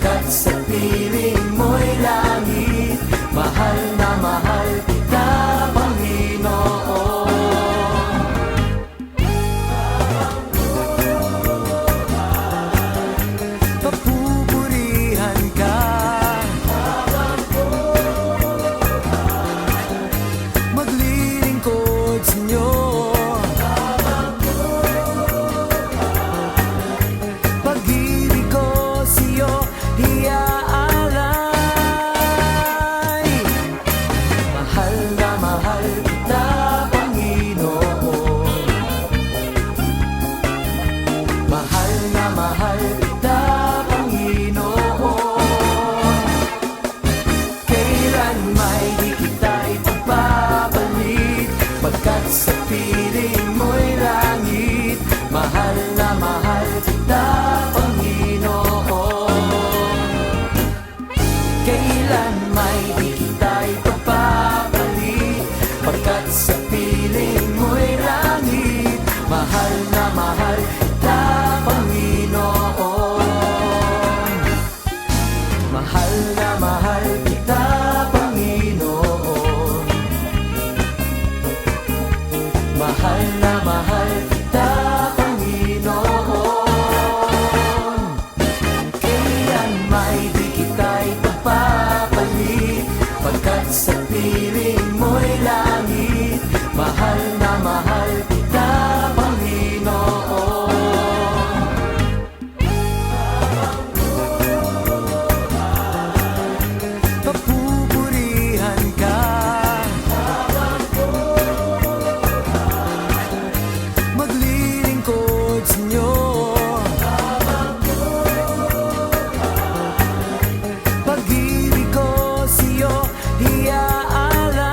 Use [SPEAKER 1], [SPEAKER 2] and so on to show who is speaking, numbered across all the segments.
[SPEAKER 1] pagkat sa piling mo'y langit. Mahal na mahal kita, Panginoon. Papupurihan ka, maglilingkod sa inyo. Pag-ibig ko sa'yo iaalay. Mahal na mahal kita, Panginoon. Mahal na mahal kita, Panginoon. Kailan may di kita ipagpapalit, pagkat sa piling mo'y langit. Mahal na mahal kita, Panginoon. Kailan may di kita ipagpapalit, pagkat sa piling mo'y langit. Mahal na mahal kita, Panginoon. Mahal na mahal kita, Panginoon. Mahal na mahal kita, Panginoon. Kailan may di kita ipagpapalit, pagkat sa piling mo'y langit. Mahal na mahal kita, Panginoon. Papupurihan ka, maglilingkod sa inyo. Pag-ibig ko sa'yo iaalay.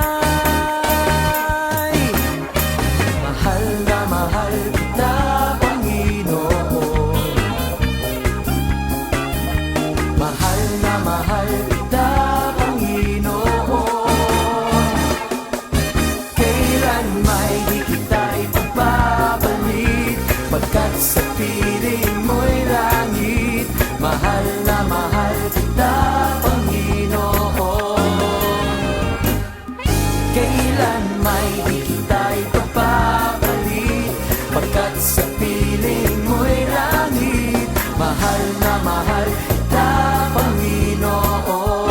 [SPEAKER 1] Mahal na mahal kita, Panginoon. Mahal na mahal kita, Panginoon. Kailan may di kita ipagpapalit, pagkat sa piling mo'y langit. Mahal na mahal kita, Panginoon. Kailan may di kita ipagpapalit, pagkat sa piling mo'y langit. Mahal na mahal kita, Panginoon.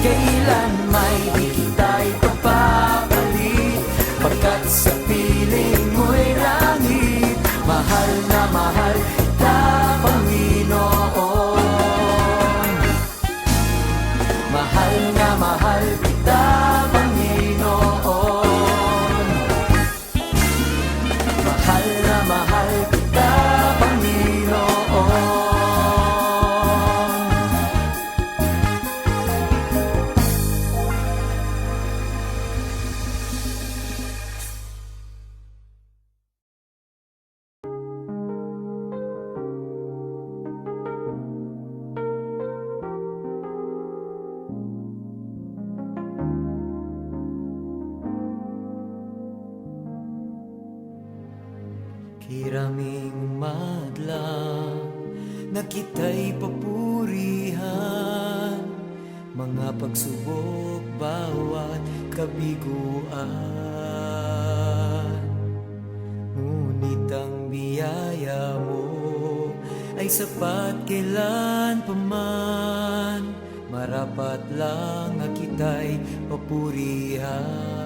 [SPEAKER 1] Kailan may di kita ipagpapalit, pagkat sa piling mo'y langit. Mahal na mahal kita, Panginoon. Mahal na mahal kita, Panginoon. Mahal na mahal kita, Panginoon. Kiraming umadlang na kita'y papurihan, mga pagsubok bawat kabiguan. Ngunit ang biyaya mo ay sapat kailan paman, marapat lang na kita'y papurihan.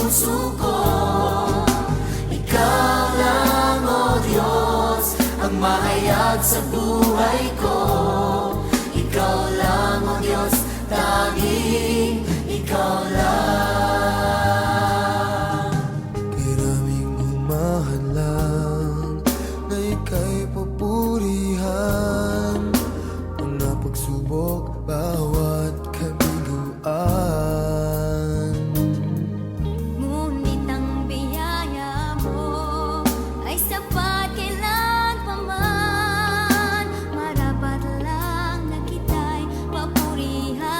[SPEAKER 1] puso ko. Ikaw lang, O Diyos, ang mahayag sa buhay ko. Ikaw lang, O Diyos, tanging ikaw lang.
[SPEAKER 2] Maraming humahadlang na ika'y papurihan. Mga pagsubok, bawat kabiguan.
[SPEAKER 3] Ngunit ang biyaya mo ay sapat kailan pa man. Marapat lang na kita'y papurihan.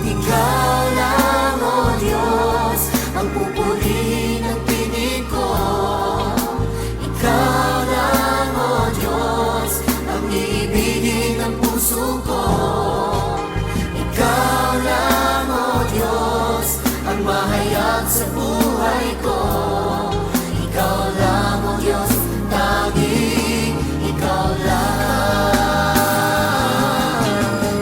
[SPEAKER 1] Ikaw lang, O Diyos, ang pupurihin ng tinig ko. Ikaw lang, O Diyos, ang iibigin ng puso ko. Ikaw lang, O Diyos, ang mahayag sa buhay ko. Ikaw lang, O Diyos, tanging ikaw lang.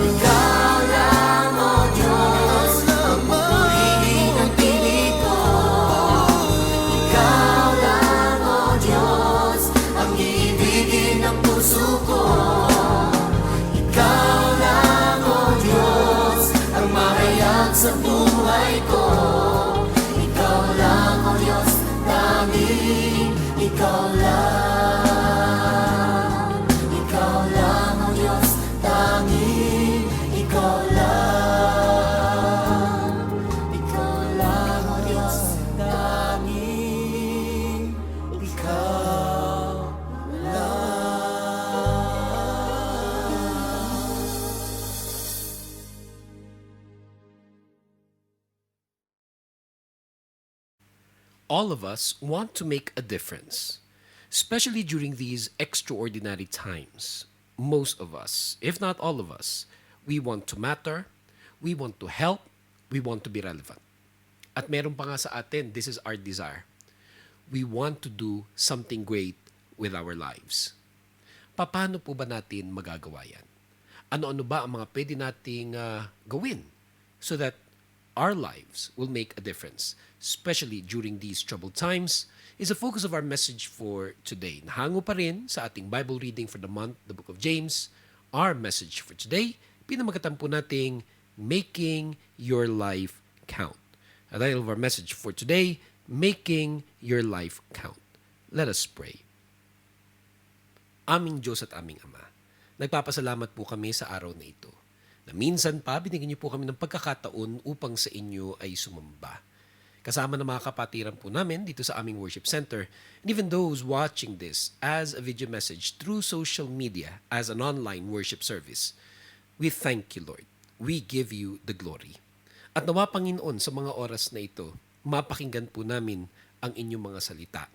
[SPEAKER 1] Ikaw lang, O Diyos, ang pupurihin ng tinig ko. Ikaw lang, O Diyos, ang iibigin ng puso ko. Ikaw lang, O Diyos, ang mahayag sa buhay ko. Ikaw lang, O Diyos, tanging ikaw lang. Ikaw lang, O Diyos, tanging ikaw lang. Ikaw lang, O Diyos, tanging ikaw lang.
[SPEAKER 4] All of us want to make a difference, especially during these extraordinary times. Most of us, if not all of us, we want to matter, we want to help, we want to be relevant. At meron pa nga sa atin, this is our desire. We want to do something great with our lives. Paano po ba natin magagawa yan? Ano-ano ba ang mga pwede nating gawin so that our lives will make a difference, especially during these troubled times, is the focus of our message for today. Nahango pa rin sa ating Bible reading for the month, the book of James. Our message for today, pinamagatan po nating Making Your Life Count. The title of our message for today, Making Your Life Count. Let us pray. Aming Diyos at aming Ama, nagpapasalamat po kami sa araw na ito, na minsan pa binigyan niyo po kami ng pagkakataon upang sa inyo ay sumamba. Kasama ng mga kapatiran po namin dito sa aming worship center, and even those watching this as a video message through social media as an online worship service. We thank you, Lord. We give you the glory. At nawa, Panginoon, sa mga oras na ito, mapakinggan po namin ang inyong mga salita.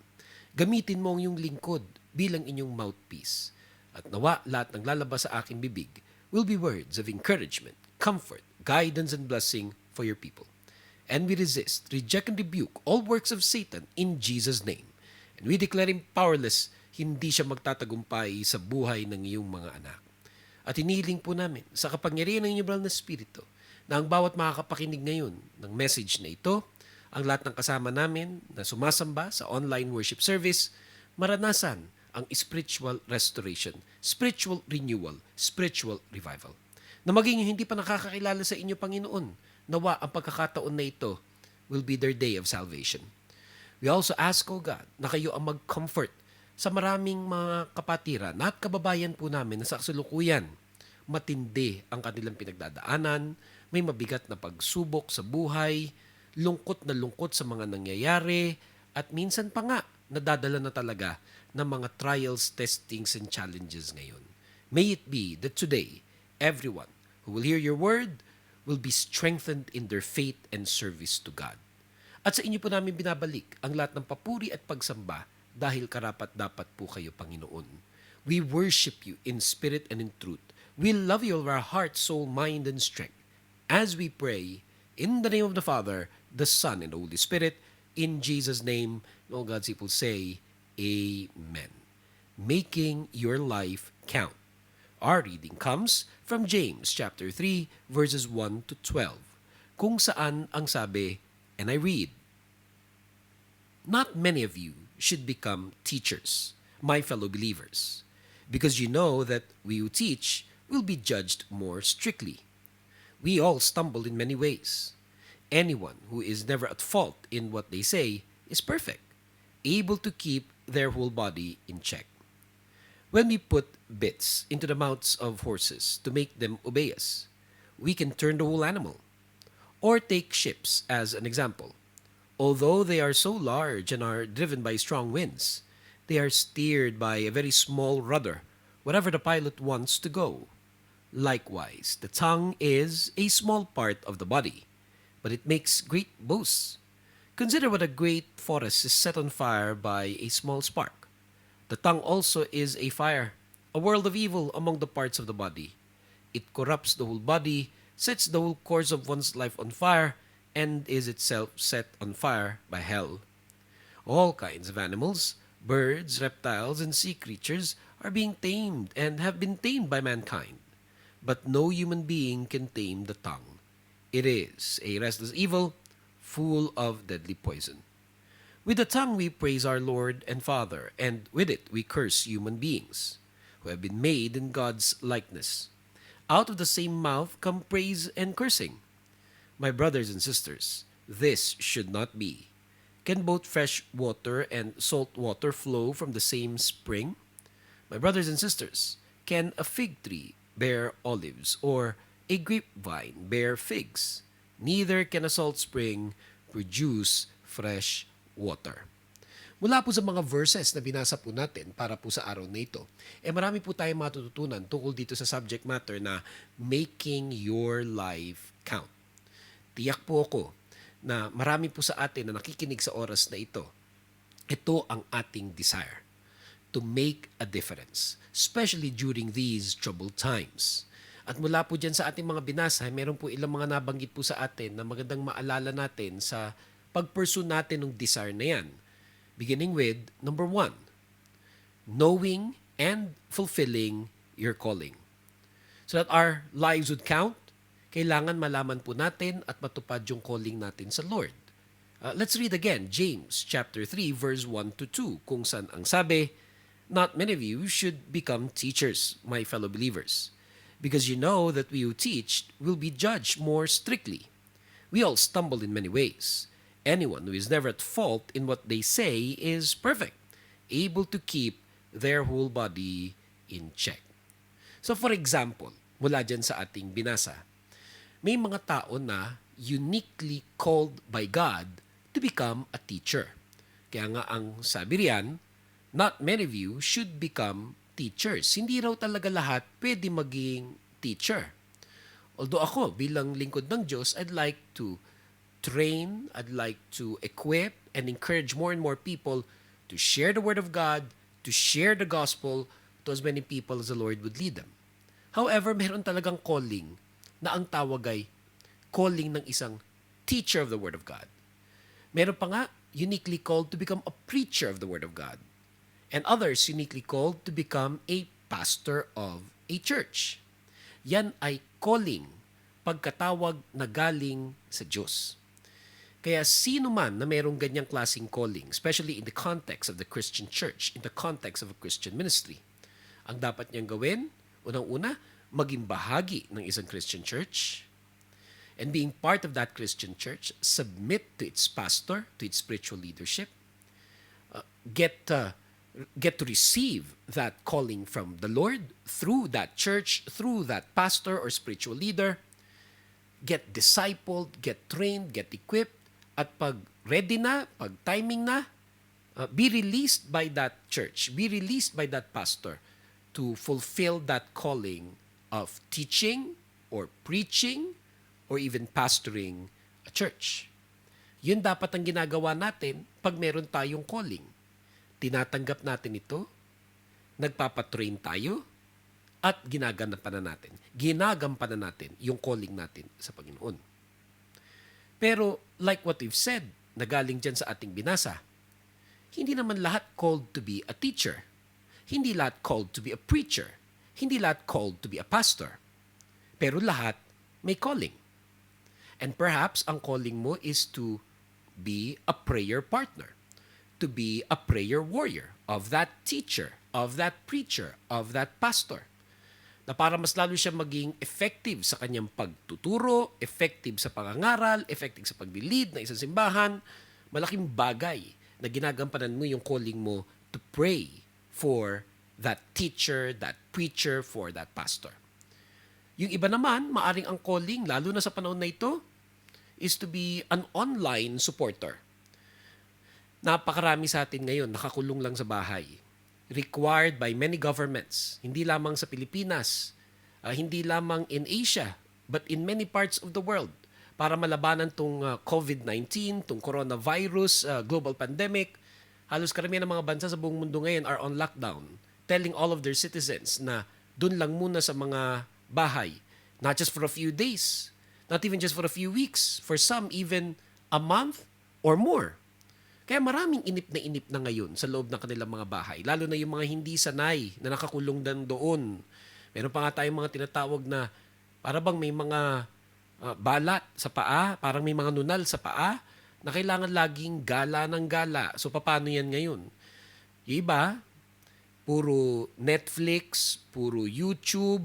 [SPEAKER 4] Gamitin mo ang iyong lingkod bilang inyong mouthpiece. At nawa, lahat ng lalabas sa aking bibig will be words of encouragement, comfort, guidance, and blessing for your people. And we resist, reject, and rebuke all works of Satan in Jesus' name. And we declare him powerless, hindi siya magtatagumpay sa buhay ng iyong mga anak. At hinihiling po namin sa kapangyarihan ng inyong banal na Espiritu na ang bawat makakapakinig ngayon ng message na ito, ang lahat ng kasama namin na sumasamba sa online worship service, maranasan ang spiritual restoration, spiritual renewal, spiritual revival. Na maging hindi pa nakakakilala sa inyo, Panginoon, nawa ang pagkakataon na ito will be their day of salvation. We also ask, O God, na kayo ang mag-comfort sa maraming mga kapatiran at kababayan po namin na sa kasalukuyan. Matindi ang kanilang pinagdadaanan, may mabigat na pagsubok sa buhay, lungkot na lungkot sa mga nangyayari, at minsan pa nga, nadadala na talaga ng mga trials, testings, and challenges ngayon. May it be that today, everyone who will hear your word will be strengthened in their faith and service to God. At sa inyo po namin binabalik ang lahat ng papuri at pagsamba dahil karapat-dapat po kayo, Panginoon. We worship you in spirit and in truth. We love you with our heart, soul, mind, and strength. As we pray, in the name of the Father, the Son, and the Holy Spirit, in Jesus' name, and all God's people say, Amen. Making your life count. Our reading comes from James chapter 3 verses 1 to 12, kung saan ang sabi, and I read, "Not many of you should become teachers, my fellow believers, because you know that we who teach will be judged more strictly. We all stumble in many ways. Anyone who is never at fault in what they say is perfect, able to keep their whole body in check. When we put bits into the mouths of horses to make them obey us, we can turn the whole animal. Or take ships as an example. Although they are so large and are driven by strong winds, they are steered by a very small rudder, wherever the pilot wants to go. Likewise, the tongue is a small part of the body, but it makes great boasts. Consider what a great forest is set on fire by a small spark. The tongue also is a fire, a world of evil among the parts of the body. It corrupts the whole body, sets the whole course of one's life on fire, and is itself set on fire by hell. All kinds of animals, birds, reptiles, and sea creatures are being tamed and have been tamed by mankind. But no human being can tame the tongue. It is a restless evil, full of deadly poison. With the tongue we praise our Lord and Father, and with it we curse human beings, who have been made in God's likeness. Out of the same mouth come praise and cursing. My brothers and sisters, this should not be. Can both fresh water and salt water flow from the same spring? My brothers and sisters, can a fig tree bear olives, or a grapevine bear figs? Neither can a salt spring produce fresh water. Mula po sa mga verses na binasa po natin para po sa araw na ito, marami po tayong matututunan tungkol dito sa subject matter na making your life count. Tiyak po ako na marami po sa atin na nakikinig sa oras na ito. Ito ang ating desire, to make a difference, especially during these troubled times. At mula po dyan sa ating mga binasa, meron po ilang mga nabanggit po sa atin na magandang maalala natin sa pag-pursue natin ng desire na yan. Beginning with, number 1, knowing and fulfilling your calling. So that our lives would count, kailangan malaman po natin at matupad yung calling natin sa Lord. Let's read again, James chapter 3, verse 1 to 2, kung saan ang sabi, "Not many of you should become teachers, my fellow believers, because you know that we who teach will be judged more strictly. We all stumble in many ways. Anyone who is never at fault in what they say is perfect, able to keep their whole body in check." So for example, mula dyan sa ating binasa, may mga tao na uniquely called by God to become a teacher. Kaya nga ang sabi riyan, not many of you should become teachers. Hindi raw talaga lahat pwede maging teacher. Although ako, bilang lingkod ng Diyos, I'd like to train, I'd like to equip and encourage more and more people to share the Word of God, to share the gospel to as many people as the Lord would lead them. However, meron talagang calling na ang tawag ay calling ng isang teacher of the Word of God. Meron pa nga uniquely called to become a preacher of the Word of God. And others uniquely called to become a pastor of a church. Yan ay calling, pagkatawag na galing sa Diyos. Kaya sino man na mayroong ganyang klaseng calling, especially in the context of the Christian church, in the context of a Christian ministry, ang dapat niyang gawin, unang-una, maging bahagi ng isang Christian church, and being part of that Christian church, submit to its pastor, to its spiritual leadership, get to receive that calling from the Lord through that church, through that pastor or spiritual leader, get discipled, get trained, get equipped, at pag ready na, pag timing na, be released by that church, be released by that pastor to fulfill that calling of teaching or preaching or even pastoring a church. Yun dapat ang ginagawa natin pag meron tayong calling. Tinatanggap natin ito, nagpapatrain tayo, at ginagampanan natin yung calling natin sa Panginoon. Pero like what we've said, na galing dyan sa ating binasa, hindi naman lahat called to be a teacher. Hindi lahat called to be a preacher. Hindi lahat called to be a pastor. Pero lahat may calling. And perhaps ang calling mo is to be a prayer partner, to be a prayer warrior of that teacher, of that preacher, of that pastor. na para mas lalo siya maging effective sa kanyang pagtuturo, effective sa pangangaral, effective sa paglilid ng isang simbahan, malaking bagay na ginagampanan mo yung calling mo to pray for that teacher, that preacher, for that pastor. Yung iba naman, maaring ang calling, lalo na sa panahon na ito, is to be an online supporter. Napakarami sa atin ngayon, nakakulong lang sa bahay. Required by many governments, hindi lamang sa Pilipinas, hindi lamang in Asia, but in many parts of the world, para malabanan tong COVID-19, tong coronavirus, global pandemic. Halos karamihan ng mga bansa sa buong mundo ngayon are on lockdown, telling all of their citizens na dun lang muna sa mga bahay, not just for a few days, not even just for a few weeks, for some even a month or more. Kaya maraming inip na ngayon sa loob ng kanilang mga bahay, lalo na yung mga hindi sanay na nakakulong dan doon. Meron pa nga tayong mga tinatawag na para bang may mga balat sa paa, parang may mga nunal sa paa, na kailangan laging gala ng gala. So paano yan ngayon? Yung iba, puro Netflix, puro YouTube,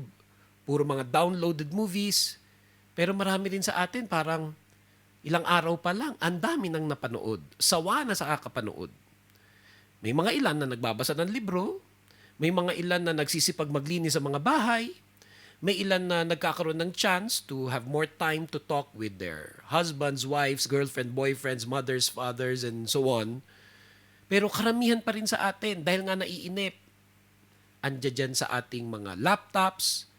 [SPEAKER 4] puro mga downloaded movies. Pero marami rin sa atin parang ilang araw pa lang, ang dami nang napanood. Sawa na sa kakapanood. May mga ilan na nagbabasa ng libro, may mga ilan na nagsisipag maglinis sa mga bahay, may ilan na nagkakaroon ng chance to have more time to talk with their husbands, wives, girlfriend, boyfriends, mothers, fathers, and so on. Pero karamihan pa rin sa atin dahil nga naiinip. Andiyan dyan sa ating mga laptops,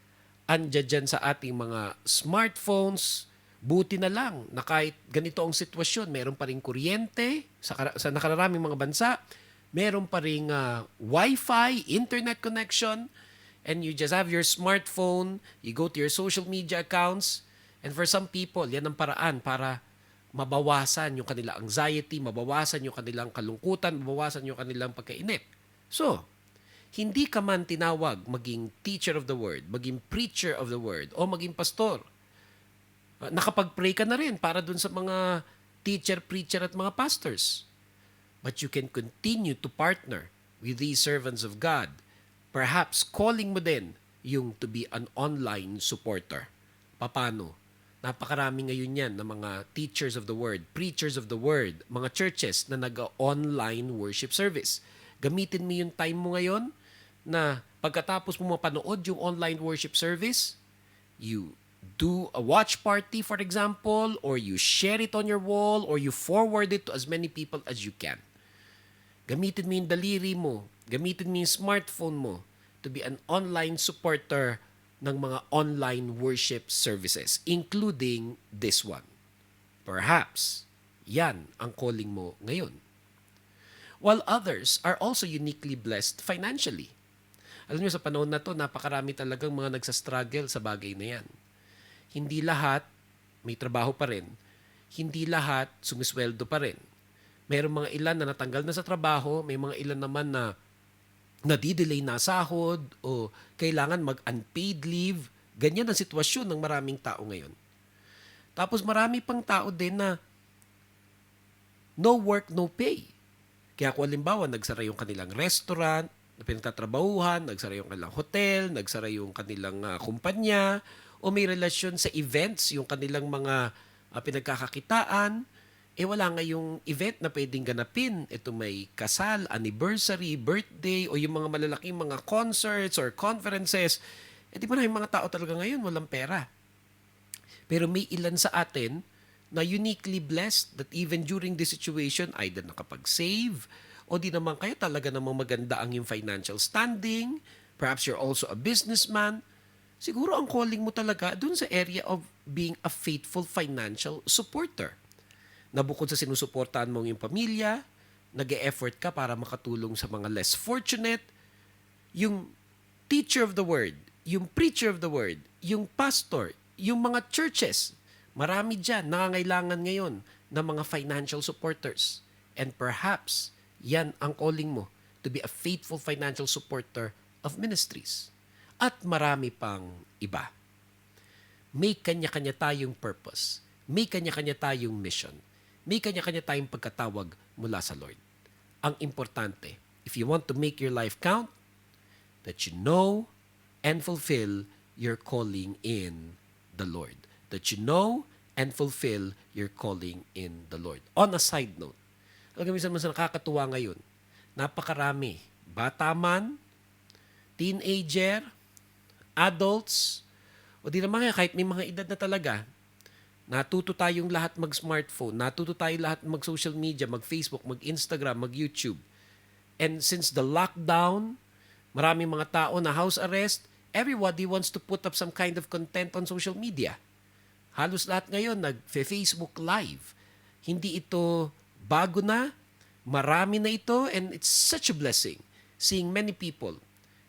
[SPEAKER 4] andiyan dyan sa ating mga smartphones. Buti na lang na kahit ganito ang sitwasyon, meron pa rin kuryente sa nakararaming mga bansa, meron pa rin Wi-Fi, internet connection, and you just have your smartphone, you go to your social media accounts, and for some people, yan ang paraan para mabawasan yung kanilang anxiety, mabawasan yung kanilang kalungkutan, mabawasan yung kanilang pagkainip. So, hindi ka man tinawag maging teacher of the word, maging preacher of the word, o maging pastor. Nakapag-pray ka na rin para dun sa mga teacher, preacher at mga pastors. But you can continue to partner with these servants of God. Perhaps calling mo din yung to be an online supporter. Paano? Napakarami ngayon yan ng mga teachers of the word, preachers of the word, mga churches na nag-online worship service. Gamitin mo yung time mo ngayon na pagkatapos mo mapanood yung online worship service, you do a watch party, for example, or you share it on your wall, or you forward it to as many people as you can. Gamitin mo yung daliri mo, gamitin mo yung smartphone mo to be an online supporter ng mga online worship services, including this one. Perhaps, yan ang calling mo ngayon. While others are also uniquely blessed financially. Alam niyo, sa panahon na to, napakarami talagang mga nagsastruggle sa bagay na yan. Hindi lahat may trabaho pa rin. Hindi lahat sumisweldo pa rin. Mayroong mga ilan na natanggal na sa trabaho, may mga ilan naman na nadidelay na sahod o kailangan mag-unpaid leave. Ganyan ang sitwasyon ng maraming tao ngayon. Tapos marami pang tao din na no work, no pay. Kaya kung halimbawa, nagsara yung kanilang restaurant na pinagtatrabahuhan, nagsara yung kanilang hotel, nagsara yung kanilang kumpanya, o may relasyon sa events, yung kanilang mga pinagkakakitaan, wala nga yung event na pwedeng ganapin. Ito may kasal, anniversary, birthday, o yung mga malalaking mga concerts or conferences. Di ba na yung mga tao talaga ngayon walang pera. Pero may ilan sa atin na uniquely blessed that even during this situation, either nakapag-save, o di naman kaya talaga namang maganda ang yung financial standing, perhaps you're also a businessman. Siguro ang calling mo talaga dun sa area of being a faithful financial supporter. Na bukod sa sinusuportahan mo yung pamilya, nag-e-effort ka para makatulong sa mga less fortunate, yung teacher of the word, yung preacher of the word, yung pastor, yung mga churches, marami dyan nangangailangan ngayon ng mga financial supporters. And perhaps, yan ang calling mo to be a faithful financial supporter of ministries. At marami pang iba. May kanya-kanya tayong purpose. May kanya-kanya tayong mission. May kanya-kanya tayong pagkatawag mula sa Lord. Ang importante, if you want to make your life count, that you know and fulfill your calling in the Lord. That you know and fulfill your calling in the Lord. On a side note, alam mo, minsan nakakatuwa ngayon, napakarami, bata man, teenager, adults, o di naman kahit may mga edad na talaga, natuto tayong lahat mag-smartphone, natuto tayong lahat mag-social media, mag-Facebook, mag-Instagram, mag-YouTube. And since the lockdown, maraming mga tao na house arrest, everybody wants to put up some kind of content on social media. Halos lahat ngayon nag-Facebook Live. Hindi ito bago na, marami na ito, and it's such a blessing seeing many people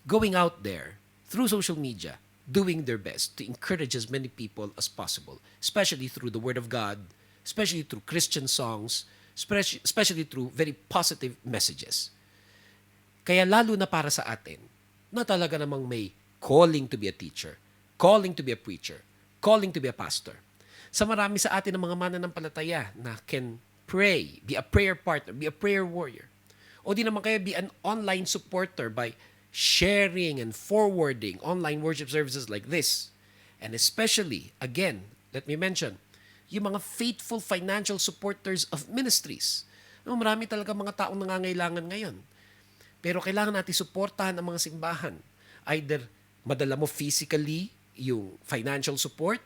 [SPEAKER 4] going out there through social media, doing their best to encourage as many people as possible, especially through the Word of God, especially through Christian songs, especially through very positive messages. Kaya lalo na para sa atin, na talaga namang may calling to be a teacher, calling to be a preacher, calling to be a pastor. Sa marami sa atin ng mga mananampalataya na can pray, be a prayer partner, be a prayer warrior. O di naman kaya be an online supporter by sharing and forwarding online worship services like this. And especially, again, let me mention, yung mga faithful financial supporters of ministries. Marami talaga mga taong nangangailangan ngayon. Pero kailangan natin suportahan ang mga simbahan. Either madala mo physically yung financial support,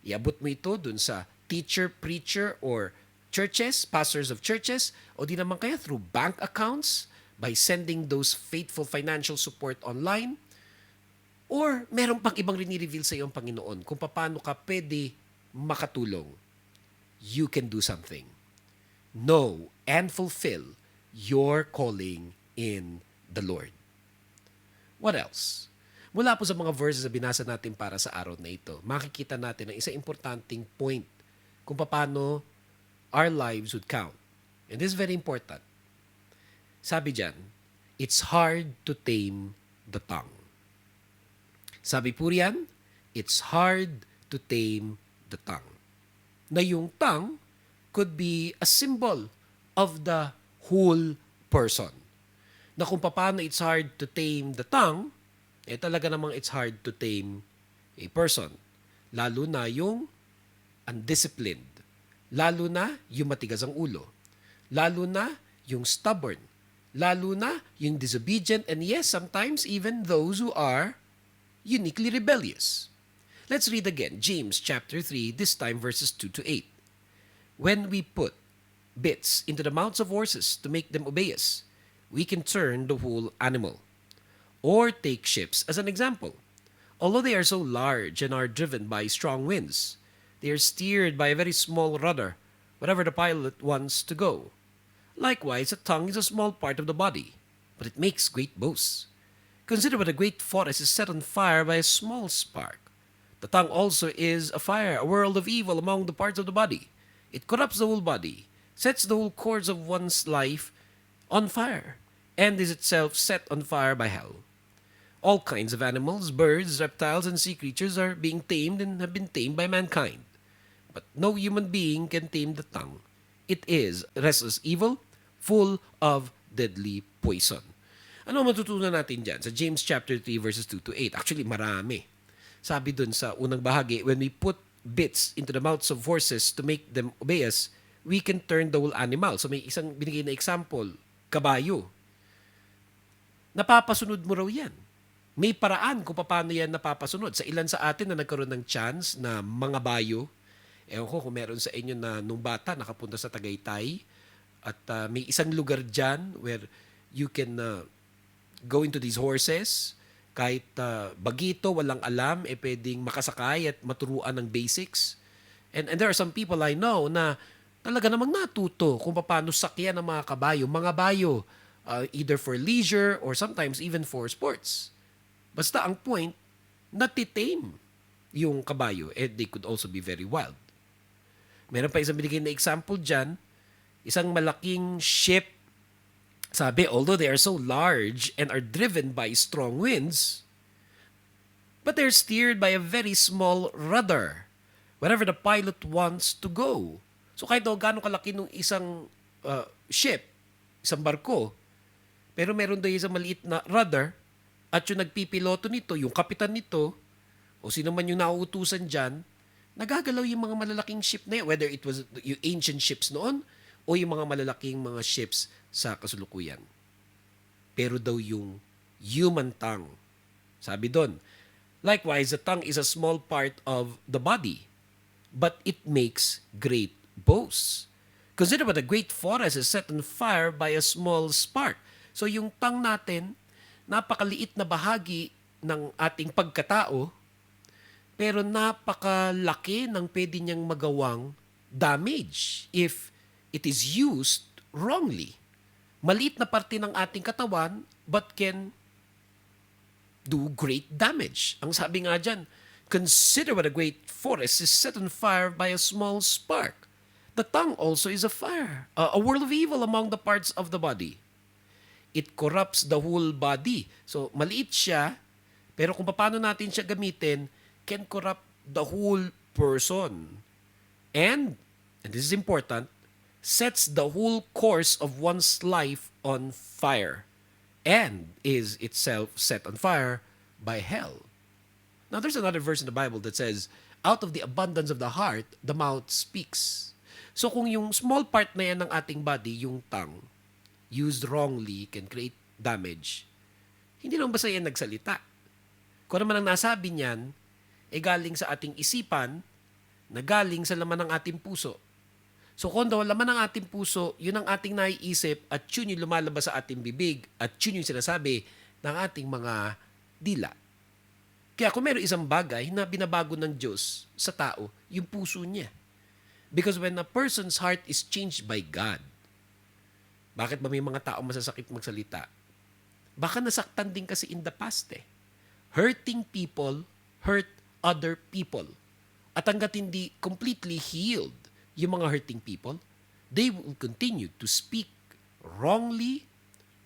[SPEAKER 4] iabot mo ito dun sa teacher, preacher, or churches, pastors of churches, o di naman kaya through bank accounts by sending those faithful financial support online, or meron pang ibang rini-reveal sa iyo ang Panginoon kung paano ka pwede makatulong. You can do something. Know and fulfill your calling in the Lord. What else? Mula po sa mga verses na binasa natin para sa araw na ito, makikita natin ang isang importanteng point kung paano our lives would count. And this is very important. Sabi dyan, it's hard to tame the tongue. Sabi po riyan, it's hard to tame the tongue. Na yung tongue could be a symbol of the whole person. Na kung paano it's hard to tame the tongue, talaga namang it's hard to tame a person. Lalo na yung undisciplined. Lalo na yung matigas ang ulo. Lalo na yung stubborn. Lalo na yung disobedient, and yes, sometimes even those who are uniquely rebellious. Let's read again, James chapter 3, this time verses 2 to 8. When we put bits into the mouths of horses to make them obey us, we can turn the whole animal. Or take ships as an example. Although they are so large and are driven by strong winds, they are steered by a very small rudder, wherever the pilot wants to go. Likewise, a tongue is a small part of the body, but it makes great boasts. Consider what a great forest is set on fire by a small spark. The tongue also is a fire, a world of evil among the parts of the body. It corrupts the whole body, sets the whole course of one's life on fire, and is itself set on fire by hell. All kinds of animals, birds, reptiles, and sea creatures are being tamed and have been tamed by mankind. But no human being can tame the tongue. It is restless evil, full of deadly poison. Ano matutunan natin dyan? Sa James chapter 3 verses 2 to 8. Actually, marami. Sabi dun sa unang bahagi, when we put bits into the mouths of horses to make them obey us, we can turn the whole animal. So may isang binigay na example, kabayo. Napapasunod mo raw yan. May paraan kung paano yan napapasunod. Sa ilan sa atin na nagkaroon ng chance na mga bayo, ewan ko kung meron sa inyo na nung bata nakapunta sa Tagaytay at may isang lugar dyan where you can go into these horses, kahit bagito, walang alam, pwedeng makasakay at maturuan ng basics. And there are some people I know na talaga namang natuto kung paano sakyan ng mga kabayo, mga bayo, either for leisure or sometimes even for sports. Basta ang point, natitame yung kabayo, and they could also be very wild. Meron pa isang binigay na example dyan, isang malaking ship. Sabi, although they are so large and are driven by strong winds, but they're steered by a very small rudder, wherever the pilot wants to go. So kahit daw gano'ng kalaki nung isang ship, isang barko, pero meron daw isang maliit na rudder, at yung nagpipiloto nito, yung kapitan nito, o sino man yung nauutusan dyan, nagagalaw yung mga malalaking ship na yan, whether it was yung ancient ships noon o yung mga malalaking mga ships sa kasulukuyan. Pero daw yung human tongue, sabi doon, likewise, the tongue is a small part of the body, but it makes great boasts. Consider what a great forest is set on fire by a small spark. So yung tongue natin, napakaliit na bahagi ng ating pagkatao, pero napakalaki ng pwede niyang magawang damage if it is used wrongly. Maliit na parte ng ating katawan but can do great damage. Ang sabi nga dyan, consider what a great forest is set on fire by a small spark. The tongue also is a fire, a world of evil among the parts of the body. It corrupts the whole body. So, maliit siya, pero kung paano natin siya gamitin, can corrupt the whole person. And this is important, sets the whole course of one's life on fire and is itself set on fire by hell. Now, there's another verse in the Bible that says, out of the abundance of the heart, the mouth speaks. So, kung yung small part na yan ng ating body, yung tongue, used wrongly, can create damage, hindi naman basta yan nagsalita. Kung naman ang nasabi niyan, galing sa ating isipan, na galing sa laman ng ating puso. So kung daw laman ng ating puso, yun ang ating naiisip at yun yung lumalabas sa ating bibig at yun yung sinasabi ng ating mga dila. Kaya kung meron isang bagay na binabago ng Diyos sa tao, yung puso niya. Because when a person's heart is changed by God, bakit ba may mga tao masasakit magsalita? Baka nasaktan din kasi in the past eh. Hurting people hurt other people. At hanggat hindi completely healed yung mga hurting people, they will continue to speak wrongly,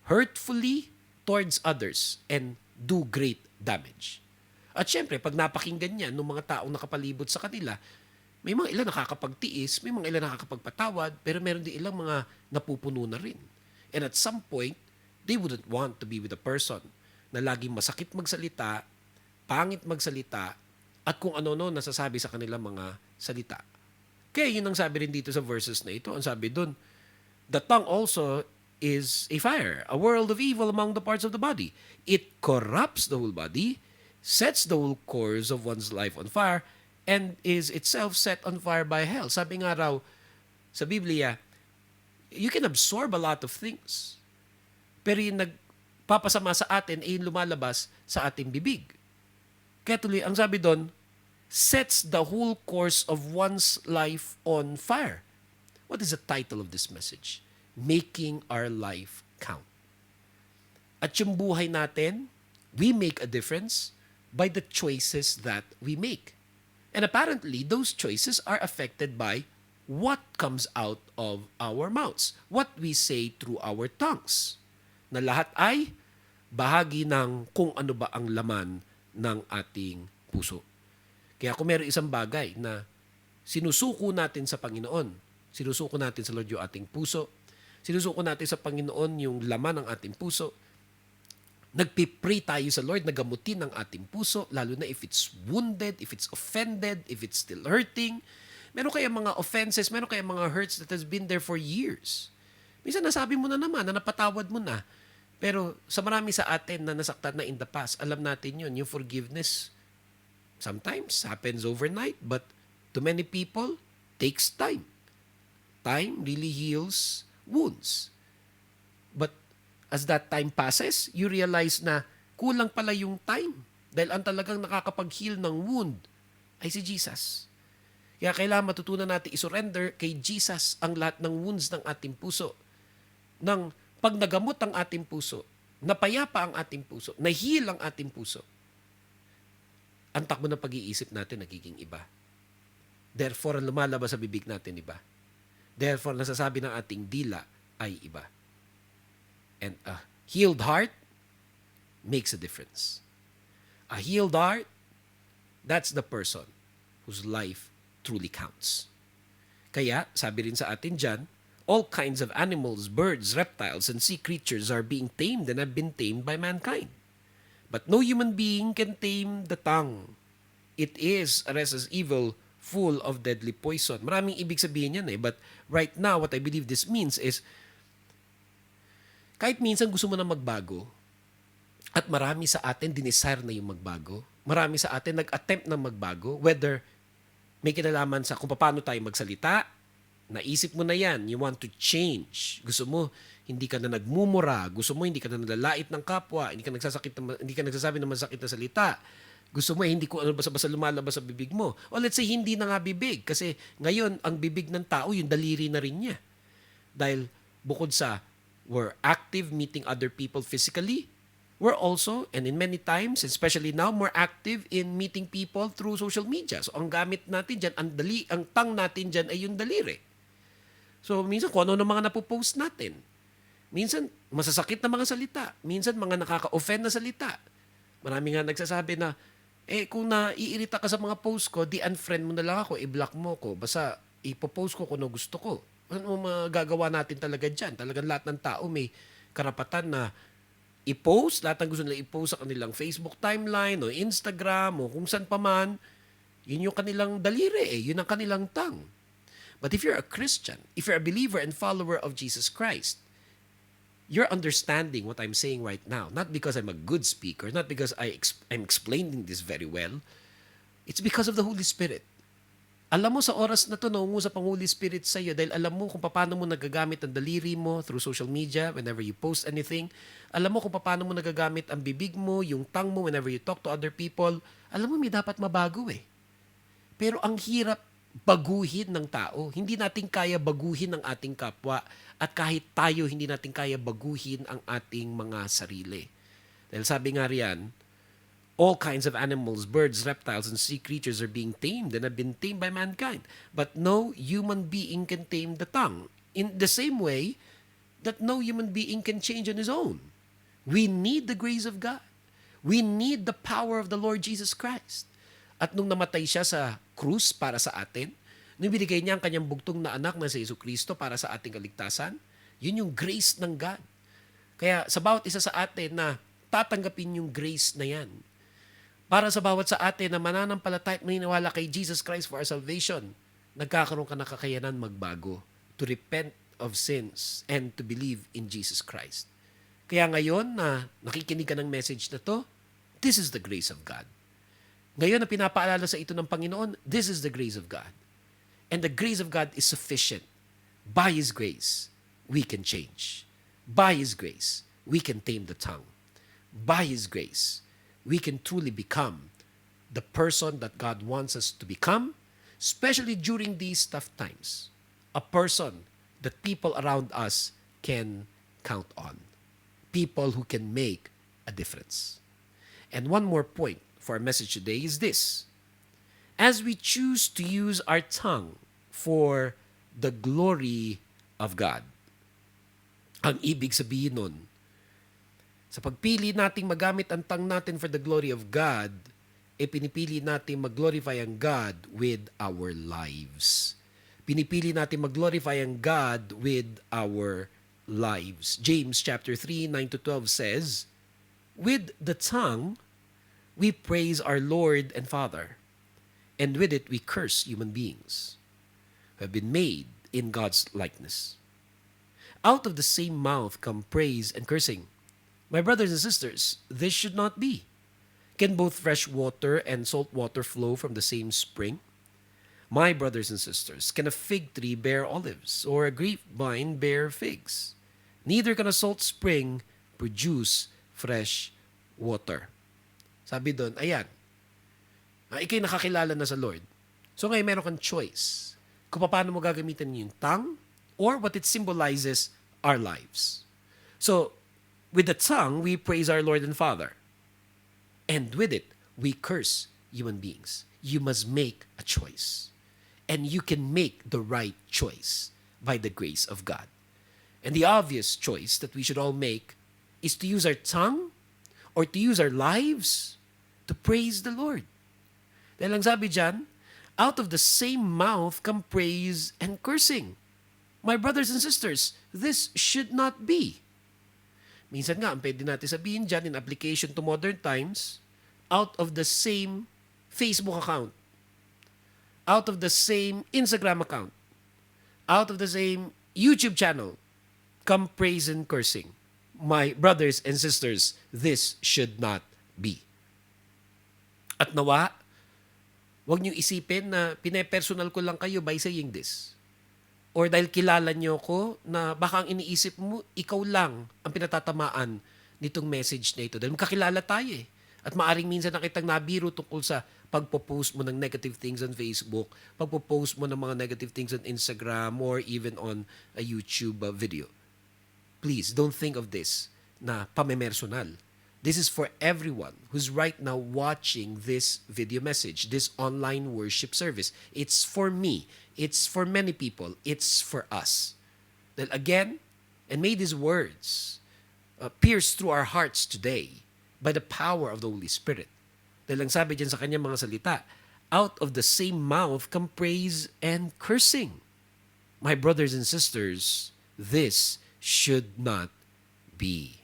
[SPEAKER 4] hurtfully towards others and do great damage. At syempre, pag napakinggan niya ng mga taong nakapalibot sa kanila, may mga ilan nakakapagtiis, may mga ilan nakakapagpatawad, pero meron din ilang mga napupuno na rin. And at some point, they wouldn't want to be with a person na laging masakit magsalita, pangit magsalita, at kung ano-ano nasasabi sa kanilang mga salita. Kaya yun ang sabi rin dito sa verses na ito. Ang sabi dun, the tongue also is a fire, a world of evil among the parts of the body. It corrupts the whole body, sets the whole course of one's life on fire, and is itself set on fire by hell. Sabi nga raw sa Biblia, you can absorb a lot of things. Pero yung nagpapasama sa atin ay yung lumalabas sa ating bibig. Kaya tuloy, ang sabi doon, sets the whole course of one's life on fire. What is the title of this message? Making our life count. At yung buhay natin, we make a difference by the choices that we make. And apparently, those choices are affected by what comes out of our mouths, what we say through our tongues. Na lahat ay bahagi ng kung ano ba ang laman ng ating puso. Kaya kung meron isang bagay na sinusuko natin sa Panginoon, sinusuko natin sa Lord yung ating puso, sinusuko natin sa Panginoon yung laman ng ating puso, nagpipray tayo sa Lord na gamutin ang ating puso, lalo na if it's wounded, if it's offended, if it's still hurting. Meron kaya mga offenses, meron kaya mga hurts that has been there for years. Minsan nasabi mo na naman, na napatawad mo na. Pero sa marami sa atin na nasaktan na in the past, alam natin yun, yung forgiveness sometimes happens overnight, but to many people, takes time. Time really heals wounds. But as that time passes, you realize na kulang pala yung time. Dahil ang talagang nakakapag-heal ng wound ay si Jesus. Kaya kailangan matutunan natin isurrender kay Jesus ang lahat ng wounds ng ating puso. Nang pag nagamot ang ating puso, napayapa ang ating puso, na-heal ang ating puso, ang takbo ng pag-iisip natin nagiging iba. Therefore, ang lumalabas sa bibig natin iba. Therefore, nasasabi ng ating dila ay iba. And a healed heart makes a difference. A healed heart, that's the person whose life truly counts. Kaya, sabi rin sa atin dyan, all kinds of animals, birds, reptiles, and sea creatures are being tamed and have been tamed by mankind. But no human being can tame the tongue. it is a restless evil full of deadly poison. Maraming ibig sabihin yan eh. But right now, what I believe this means is, kahit minsan gusto mo na magbago, at marami sa atin dinesire na yung magbago, marami sa atin nag-attempt na magbago, whether may kinalaman sa kung paano tayo magsalita, naisip mo na yan, you want to change. Gusto mo, hindi ka na nagmumura. Gusto mo, hindi ka na nalalait ng kapwa. Hindi ka nagsasabi ng masakit na salita. Gusto mo, hindi ko basta-basta lumalabas sa bibig mo. O let's say, hindi na nga bibig. Kasi ngayon, ang bibig ng tao, yung daliri na rin niya. Dahil bukod sa we're active meeting other people physically, we're also, and in many times, especially now, more active in meeting people through social media. So, ang gamit natin dyan, ang tongue natin dyan ay yung daliri. So, minsan, kung ano na mga napopost natin. Minsan, masasakit na mga salita. Minsan, mga nakaka-offend na salita. Marami nga nagsasabi na, kung naiirita ka sa mga post ko, di unfriend mo na lang ako, i-block mo ko. Basta, ipopost ko kung ano gusto ko. Ano magagawa natin talaga dyan? Talagang lahat ng tao may karapatan na i-post. Lahat ng gusto nila i-post sa kanilang Facebook timeline o Instagram o kung saan pa man. Yun yung kanilang daliri eh. Yun ang kanilang tongue. But if you're a Christian, if you're a believer and follower of Jesus Christ, you're understanding what I'm saying right now. Not because I'm a good speaker, not because I'm explaining this very well. It's because of the Holy Spirit. Alam mo sa oras na to, naungusap ang Holy Spirit sa iyo dahil alam mo kung paano mo nagagamit ang daliri mo through social media whenever you post anything. Alam mo kung paano mo nagagamit ang bibig mo, yung tongue mo whenever you talk to other people. Alam mo, may dapat mabago eh. Pero ang hirap baguhin ng tao. Hindi natin kaya baguhin ang ating kapwa at kahit tayo hindi natin kaya baguhin ang ating mga sarili. Dahil sabi nga riyan, all kinds of animals, birds, reptiles, and sea creatures are being tamed and have been tamed by mankind. But no human being can tame the tongue. In the same way that no human being can change on his own. We need the grace of God. We need the power of the Lord Jesus Christ. At nung namatay siya sa krus para sa atin, nung binigay niya ang kanyang bugtong na anak na si Jesucristo para sa ating kaligtasan, yun yung grace ng God. Kaya sa bawat isa sa atin na tatanggapin yung grace na yan, para sa bawat sa atin na mananampalataya at maniniwala kay Jesus Christ for our salvation, nagkakaroon ka na kakayanan magbago, to repent of sins and to believe in Jesus Christ. Kaya ngayon na nakikinig ka ng message na to, this is the grace of God. Ngayon na pinapaalala sa ito ng Panginoon, this is the grace of God. And the grace of God is sufficient. By His grace, we can change. By His grace, we can tame the tongue. By His grace, we can truly become the person that God wants us to become, especially during these tough times. A person that people around us can count on. People who can make a difference. And one more point for our message today is this. As we choose to use our tongue for the glory of God, ang ibig sabihin nun, sa pagpili nating magamit ang tongue natin for the glory of God, pinipili natin mag-glorify ang God with our lives. Pinipili natin mag-glorify ang God with our lives. James chapter 3, 9-12 says, with the tongue, we praise our Lord and Father, and with it we curse human beings who have been made in God's likeness. Out of the same mouth come praise and cursing. My brothers and sisters, this should not be. Can both fresh water and salt water flow from the same spring? My brothers and sisters, can a fig tree bear olives, or a grapevine bear figs? Neither can a salt spring produce fresh water. Sabi doon, ayan, ikay nakakilala na sa Lord. So ngayon meron kang choice kung paano mo gagamitin yung tongue or what it symbolizes our lives. So, with the tongue, we praise our Lord and Father. And with it, we curse human beings. You must make a choice. And you can make the right choice by the grace of God. And the obvious choice that we should all make is to use our tongue or to use our lives to praise the Lord. Dahil ang sabi dyan, out of the same mouth come praise and cursing. My brothers and sisters, this should not be. Minsan nga, ang pwede natin sabihin dyan in application to modern times, out of the same Facebook account, out of the same Instagram account, out of the same YouTube channel, come praise and cursing. My brothers and sisters, this should not be. At nawa, huwag niyong isipin na pinepersonal ko lang kayo by saying this. Or dahil kilala niyo ko na baka ang iniisip mo, ikaw lang ang pinatatamaan nitong message na ito. Dahil magkakilala tayo eh. At maaring minsan na kitang nabiro tungkol sa pagpo-post mo ng negative things on Facebook, pagpo-post mo ng mga negative things on Instagram, or even on a YouTube video. Please, don't think of this na pamemersonal. This is for everyone who's right now watching this video message, this online worship service. It's for me. It's for many people. It's for us. Then again, and may these words pierce through our hearts today by the power of the Holy Spirit. Dahil ang sabi dyan sa kanyang mga salita, out of the same mouth come praise and cursing. My brothers and sisters, this should not be.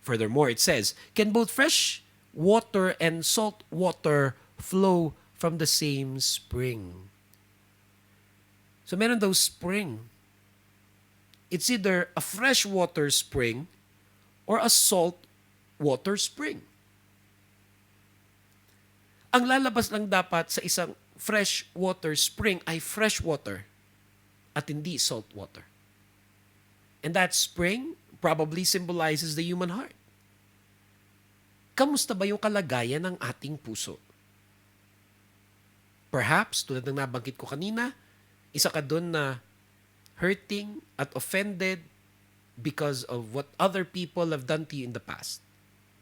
[SPEAKER 4] Furthermore, it says, can both fresh water and salt water flow from the same spring? So meron daw spring. It's either a fresh water spring or a salt water spring. Ang lalabas lang dapat sa isang fresh water spring ay fresh water at hindi salt water. And that spring probably symbolizes the human heart. Kamusta ba yung kalagayan ng ating puso? Perhaps, tulad ng nabanggit ko kanina, isa ka doon na hurting at offended because of what other people have done to you in the past.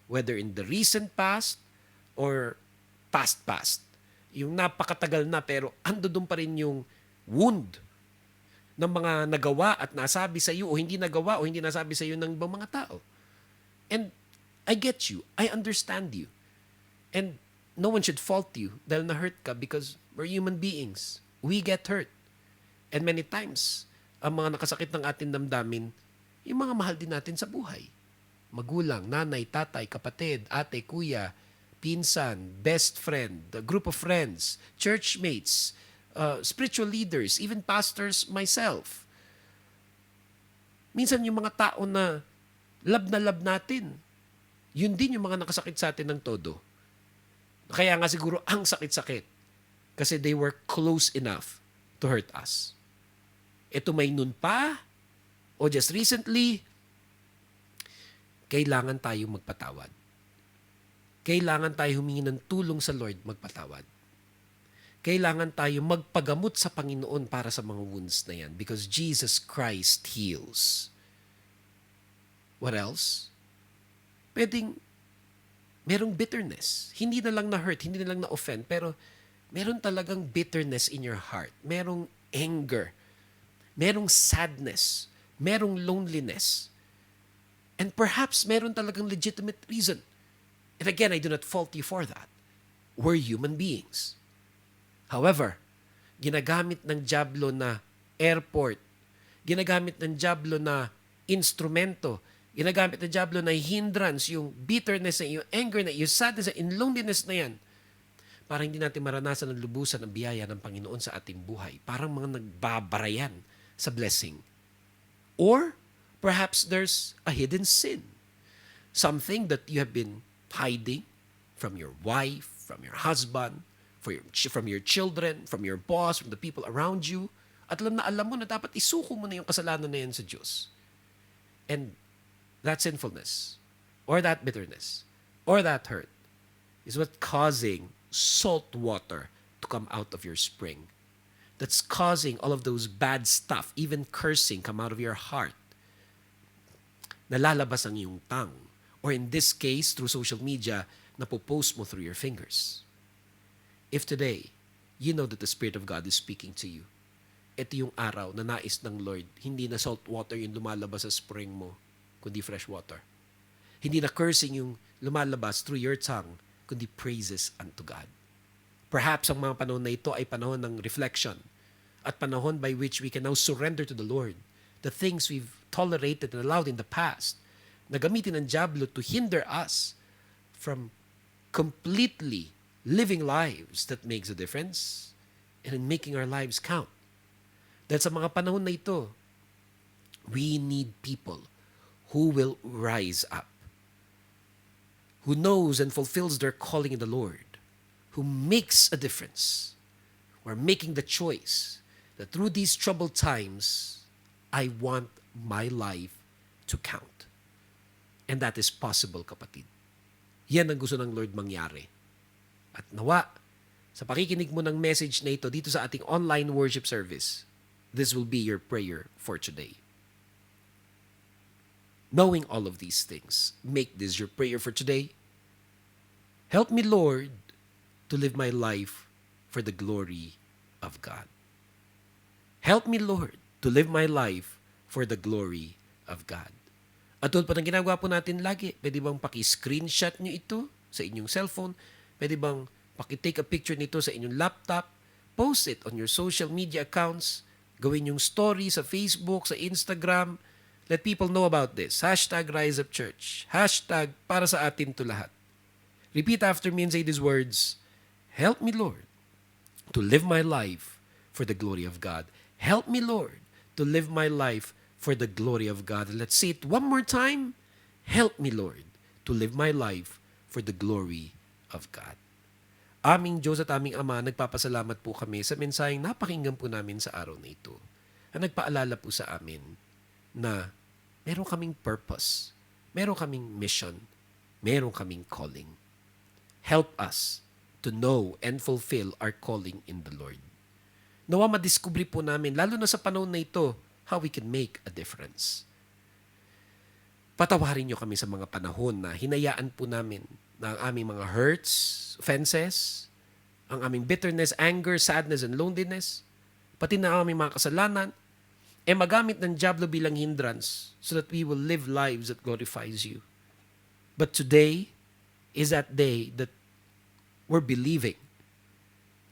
[SPEAKER 4] Whether in the recent past or past. Yung napakatagal na pero ando doon pa rin yung wound ng mga nagawa at nasabi sa iyo o hindi nagawa o hindi nasabi sa iyo ng ibang mga tao. And I get you. I understand you. And no one should fault you dahil na-hurt ka because we're human beings. We get hurt. And many times, ang mga nakasakit ng ating damdamin, yung mga mahal din natin sa buhay. Magulang, nanay, tatay, kapatid, ate, kuya, pinsan, best friend, a group of friends, churchmates, spiritual leaders, even pastors, myself. Minsan yung mga tao na love natin, yun din yung mga nakasakit sa atin ng todo. Kaya nga siguro ang sakit-sakit kasi they were close enough to hurt us. Ito may nun pa o just recently, kailangan tayo magpatawad. Kailangan tayo humingi ng tulong sa Lord magpatawad. Kailangan tayo magpagamot sa Panginoon para sa mga wounds na yan because Jesus Christ heals. What else? Pwedeng merong bitterness. Hindi na lang na-hurt, hindi na lang na-offend, pero meron talagang bitterness in your heart. Merong anger. Merong sadness. Merong loneliness. And perhaps meron talagang legitimate reason. And again, I do not fault you for that. We're human beings. However, ginagamit ng dyablo na airport, ginagamit ng dyablo na instrumento, ginagamit ng dyablo na hindrance, yung bitterness na yung anger na yung sadness na yung loneliness na yan, para hindi natin maranasan ng lubusan ang biyaya ng Panginoon sa ating buhay. Parang mga nagbabarayan sa blessing. Or perhaps there's a hidden sin. Something that you have been hiding from your wife, from your husband, from your children, from your boss, from the people around you. At alam mo na dapat isuko mo na yung kasalanan na yan sa Diyos. And that sinfulness, or that bitterness, or that hurt, is what causing salt water to come out of your spring. That's causing all of those bad stuff, even cursing, come out of your heart. Nalalabas ang iyong tongue. Or in this case, through social media, napopost mo through your fingers. If today, you know that the Spirit of God is speaking to you, ito yung araw na nais ng Lord, hindi na salt water yung lumalabas sa spring mo, kundi fresh water. Hindi na cursing yung lumalabas through your tongue, kundi praises unto God. Perhaps ang mga panahon na ito ay panahon ng reflection at panahon by which we can now surrender to the Lord the things we've tolerated and allowed in the past na gamitin ng dyablo to hinder us from completely living lives that makes a difference and in making our lives count. Dahil sa mga panahon na ito, we need people who will rise up, who knows and fulfills their calling in the Lord, who makes a difference. We're making the choice that through these troubled times, I want my life to count. And that is possible, kapatid. Yan ang gusto ng Lord mangyari. At nawa, sa pakikinig mo ng message na ito dito sa ating online worship service, this will be your prayer for today. Knowing all of these things, make this your prayer for today. Help me, Lord, to live my life for the glory of God. Help me, Lord, to live my life for the glory of God. At tulad pa ng ginagawa po natin lagi, pwede bang paki-screenshot nyo ito sa inyong cellphone? Pwede bang paki-take a picture nito sa inyong laptop? Post it on your social media accounts. Gawin yung story sa Facebook, sa Instagram. Let people know about this. #RiseUpChurch. #para sa atin to lahat. Repeat after me and say these words. Help me, Lord, to live my life for the glory of God. Help me, Lord, to live my life for the glory of God. Let's say it one more time. Help me, Lord, to live my life for the glory of God. Aming Diyos at aming Ama, nagpapasalamat po kami sa mensaheng napakinggan po namin sa araw na ito. At nagpaalala po sa amin na meron kaming purpose, meron kaming mission, meron kaming calling. Help us to know and fulfill our calling in the Lord. Nawa madiskubre po namin, lalo na sa panahon na ito, how we can make a difference. Patawarin niyo kami sa mga panahon na hinayaan po namin na ang aming mga hurts, offenses, ang aming bitterness, anger, sadness, and loneliness, pati na ang aming mga kasalanan, magamit ng diablo bilang hindrance so that we will live lives that glorifies you. But today is that day that we're believing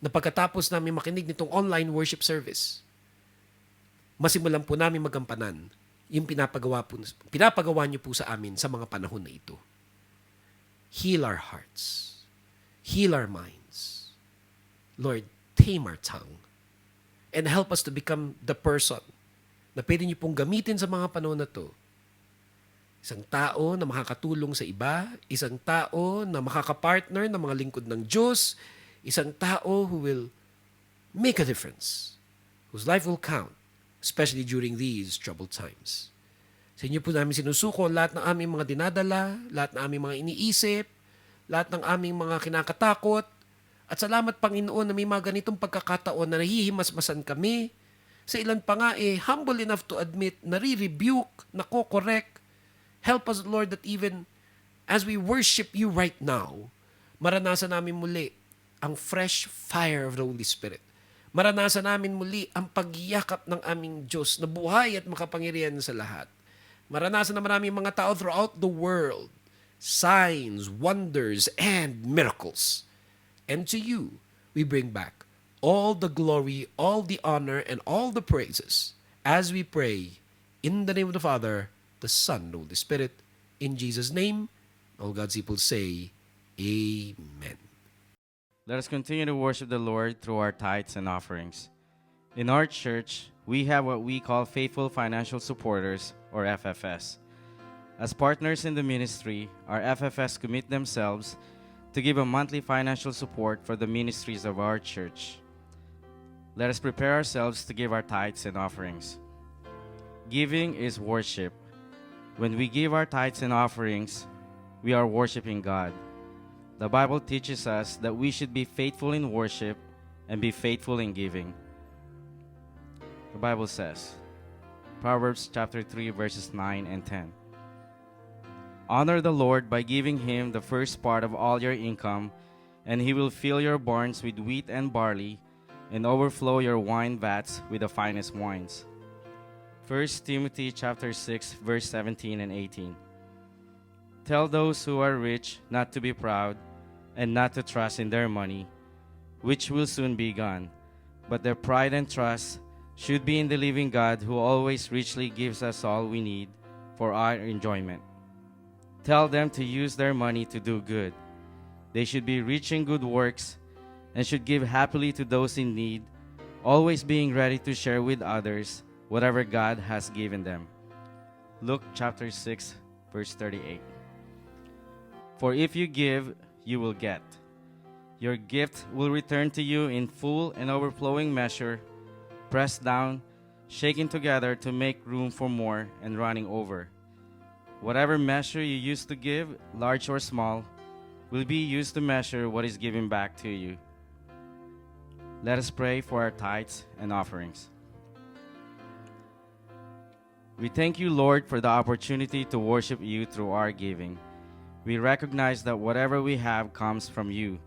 [SPEAKER 4] na pagkatapos namin makinig nitong online worship service, masimulan po namin magampanan yung pinapagawa niyo po sa amin sa mga panahon na ito. Heal our hearts. Heal our minds. Lord, tame our tongue. And help us to become the person na pwede niyo pong gamitin sa mga panahon na to. Isang tao na makakatulong sa iba, isang tao na makakapartner ng mga lingkod ng Diyos, isang tao who will make a difference, whose life will count, especially during these troubled times. Sa inyo po namin sinusuko lahat ng aming mga dinadala, lahat ng aming mga iniisip, lahat ng aming mga kinakatakot, at salamat Panginoon na may mga ganitong pagkakataon na nahihimasmasan kami. Sa ilan pa nga humble enough to admit, nare-rebuke, nako-correct. Help us, Lord, that even as we worship you right now, maranasan namin muli ang fresh fire of the Holy Spirit. Maranasan namin muli ang pagyakap ng aming Diyos na buhay at makapangyarihan sa lahat. Maranasan naman namin mga tao throughout the world, signs, wonders, and miracles. And to you, we bring back all the glory, all the honor, and all the praises as we pray in the name of the Father, the Son, and the Holy Spirit. In Jesus' name, all God's people say, Amen.
[SPEAKER 5] Let us continue to worship the Lord through our tithes and offerings. In our church, we have what we call Faithful Financial Supporters, or FFS. As partners in the ministry, our FFS commit themselves to give a monthly financial support for the ministries of our church. Let us prepare ourselves to give our tithes and offerings. Giving is worship. When we give our tithes and offerings, we are worshiping God. The Bible teaches us that we should be faithful in worship and be faithful in giving. The Bible says, Proverbs chapter 3, verses 9 and 10. Honor the Lord by giving him the first part of all your income, and he will fill your barns with wheat and barley, and overflow your wine vats with the finest wines. 1 Timothy chapter 6, verse 17 and 18. Tell those who are rich not to be proud and not to trust in their money, which will soon be gone, but their pride and trust should be in the living God, who always richly gives us all we need for our enjoyment. Tell them to use their money to do good, They should be rich in good works and should give happily to those in need, always being ready to share with others whatever God has given them. Luke chapter 6, verse 38. For if you give, you will get. Your gift will return to you in full and overflowing measure, pressed down, shaken together to make room for more and running over. Whatever measure you use to give, large or small, will be used to measure what is given back to you. Let us pray for our tithes and offerings. We thank you, Lord, for the opportunity to worship you through our giving. We recognize that whatever we have comes from you.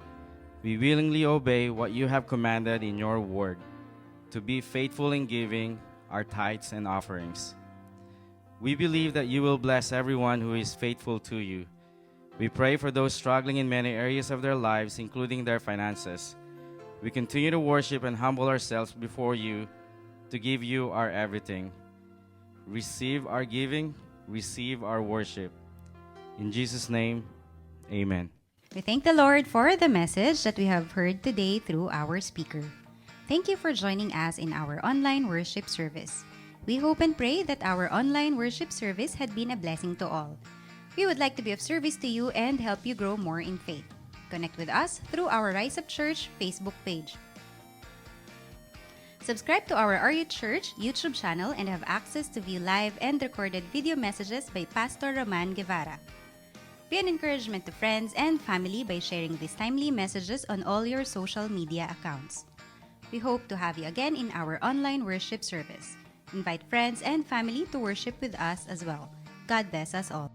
[SPEAKER 5] We willingly obey what you have commanded in your word, to be faithful in giving our tithes and offerings. We believe that you will bless everyone who is faithful to you. We pray for those struggling in many areas of their lives, including their finances. We continue to worship and humble ourselves before you to give you our everything. Receive our giving, receive our worship. In Jesus' name, amen.
[SPEAKER 6] We thank the Lord for the message that we have heard today through our speaker. Thank you for joining us in our online worship service. We hope and pray that our online worship service had been a blessing to all. We would like to be of service to you and help you grow more in faith. Connect with us through our Rise Up Church Facebook page. Subscribe to our RU Church YouTube channel and have access to view live and recorded video messages by Pastor Roman Guevara. Be an encouragement to friends and family by sharing these timely messages on all your social media accounts. We hope to have you again in our online worship service. Invite friends and family to worship with us as well. God bless us all.